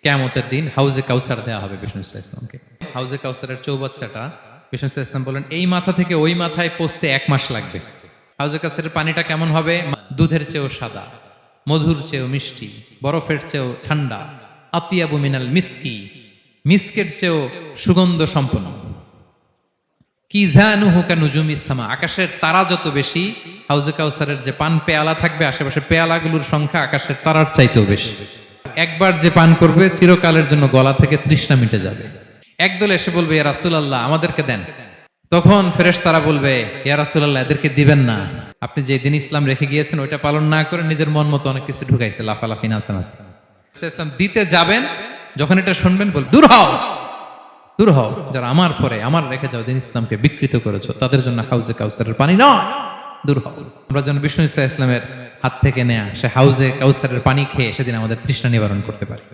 কিয়ামতের দিন হাউজে কাউসার দেওয়া হবে বিষ্ণু ইসলামকে। হাউজে কাউসারের চৌবাচ্চাটা বিষ্ণু ইসলাম বলেন এই মাথা থেকে ওই মাথায় পৌঁছতে 1 মাস লাগবে। হাউজে কাউসারের পানিটা কেমন হবে? দুধের চেয়েও সাদা, মধুর চেয়েও মিষ্টি, বরফের চেয়েও ঠান্ডা, আতিয়াবু মিনাল মিসকি, মিসকের চেয়েও সুগন্ধ সম্পন্ন। কিজানুহু কানুজুমিস সামা, আকাশের তারা যত বেশি, হাউজে কাউসারের যে পান পেয়ালা থাকবে আশেপাশে পেয়ালাগুলোর সংখ্যা আকাশের তারার চাইতেও বেশি। একবার যে পান করবে চিরকালের জন্য গলা থেকে তৃষ্ণা মিটে যাবে। একদল এসে বলবে ইয়া রাসূলুল্লাহ আমাদেরকে দেন। তখন ফেরেশতারা বলবে ইয়া রাসূলুল্লাহ এদেরকে দিবেন না, আপনি যে দিন ইসলাম রেখে গিয়েছেন ওইটা পালন না করে নিজের মন মতো অনেক কিছু ঢুকাইছে, লাফালাফি নাচানাচ। ইসলাম দিতে যাবেন, যখন এটা শুনবেন বল দূর হও, দূর হও, যারা আমার পরে আমার রেখে যাও দিন ইসলামকে বিকৃত করেছো তাদের জন্য হাউজে কাউসারের পানি নয়, দূর হও। আমরা যেন বিষ্ণু ইসা ইসলামের হাত থেকে নেয়া সে হাউজে কাউসারের পানি খেয়ে সেদিন আমাদের তৃষ্ণা নিবারণ করতে পারি।